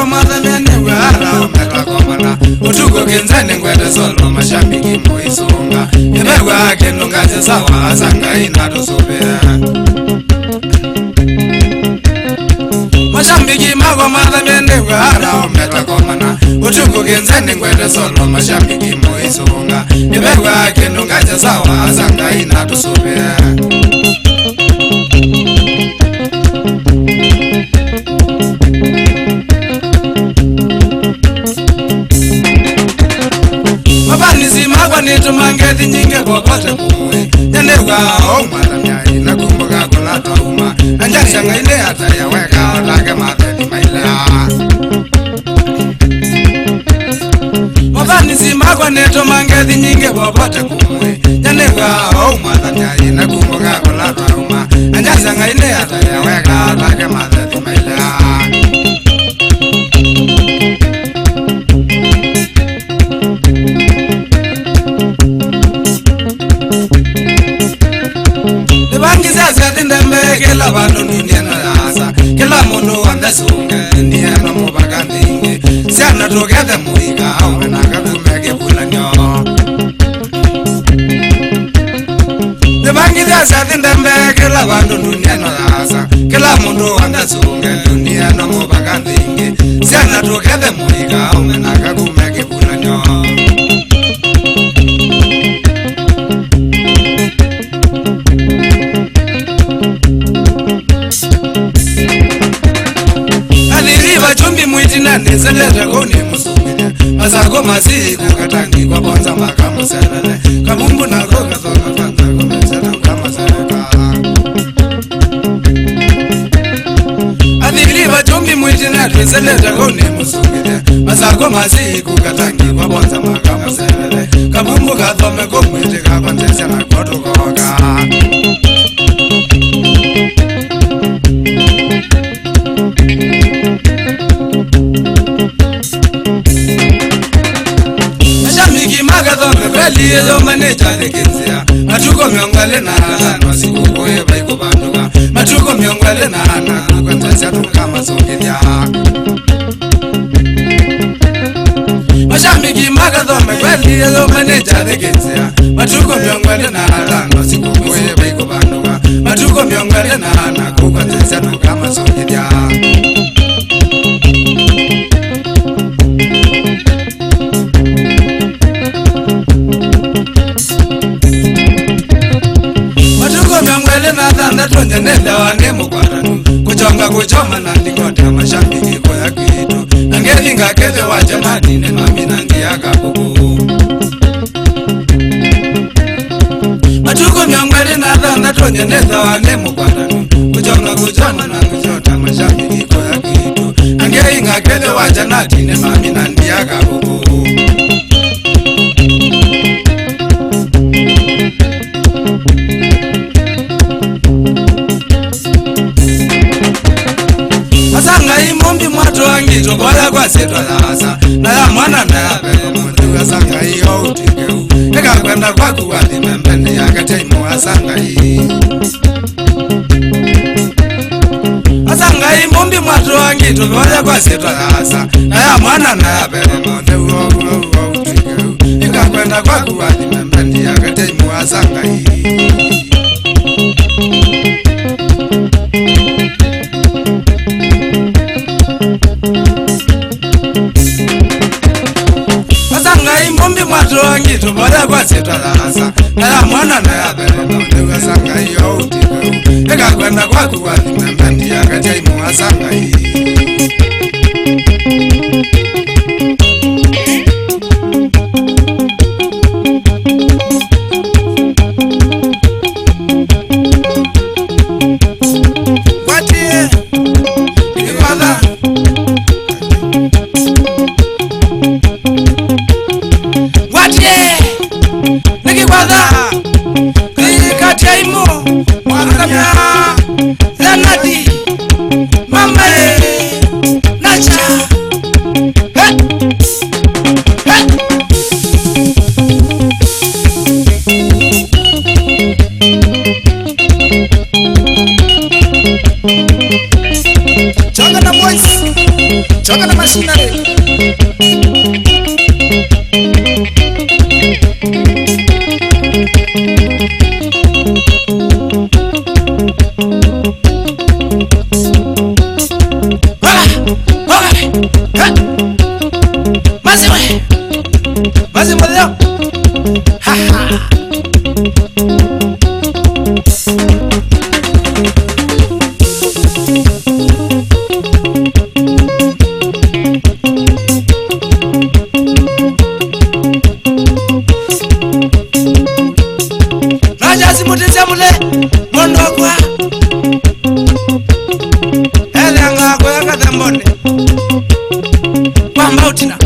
mago Mwathamya Usu metakomana utuko kenzani ngwede solo mashambiki moisunga Nibegwa kendo ngaze sawa asanga inatusubia Mashambiki mago Mwathamya Usu metakomana utuko kenzani ngwede solo mashambiki moisunga Nibegwa kendo ngaze sawa asanga inatusubia Mafans magwa neto mangezi nyinge popote kumwe Nyandewa Mwathamya nakumbuka kuna tauma Anjashanga ile hata ya weka Lage matheni mailea Mafans magwa neto mangezi nyinge popote kumwe Nyandewa Mwathamya nakumbuka kuna tauma Anjashanga ile hata ya weka Lage matheni mailea Kila bandu nunieno yasa Kila mundu wandesunge Nieno mubaka ndingi Siana tugete muika Umenaka kumege pula nyo Nibangi yasa tindembe Kila bandu nunieno yasa Kila mundu wandesunge Nieno mubaka ndingi Siana tugete muika Umenaka kumege pula nyo Chumbi mwitina neseleta kone musumile Masako masiku katangi kwa bonza makamu selele Kabumbu na koka zonga tanda kumesela kama seleka Adhiliva chumbi mwitina neseleta kone musumile Masako masiku katangi kwa bonza makamu selele Kabumbu kathome kumwete kakontesya na koto koka Liyo maneja lekenzia Matuko miongwale na hana Siku koe baiku banduga Matuko miongwale na hana Kwa ntansi atuka masongidya Mashambiki magadhome Kwa liyo maneja lekenzia Matuko miongwale na hana Siku koe baiku banduga Matuko miongwale na hana Kwa ntansi atuka masongidya Tonde nenda wane mukwaranu Kuchonga kuchoma na ndikote mashambiki kwa kitu Nangeli ngakeze wacha madine mami nangi yaka kuku Matuko miongwele na dhanda tonde nenda wane mukwaranu Kuchonga kuchoma na kuchota mashambiki kwa kitu Nangeli ngakeze wacha madine mami nangi yaka kuku Asanga imumbi mwatu wangito Kola kwa seto yasa Na ya mwana na ya pele Mundu asanga iyo utikeu Eka kwenda kwa kuwadi membeni ya kateimu asanga hii Asanga imumbi mwatu wangito Kola kwa seto yasa Na ya mwana na ya pele Mundu utikeu Eka kwenda kwa kuwadi membeni ya kateimu asanga hii Mumbi mwatu wangito Boda kwa seta yasa Na ya mwana na ya bele Mwende asanga iyo utikeu Eka kwenda kwa kuwadi membeni ya kateimu asanga hii Watie Ikiwada Nikikwatha Kikatiaimu Mwathamya Zanati Mamae choka na mashina le Mazi mweleo ha ha Raja simutizia mule Mondokwa Ele anga kwa yakata mbone Kwa mbautina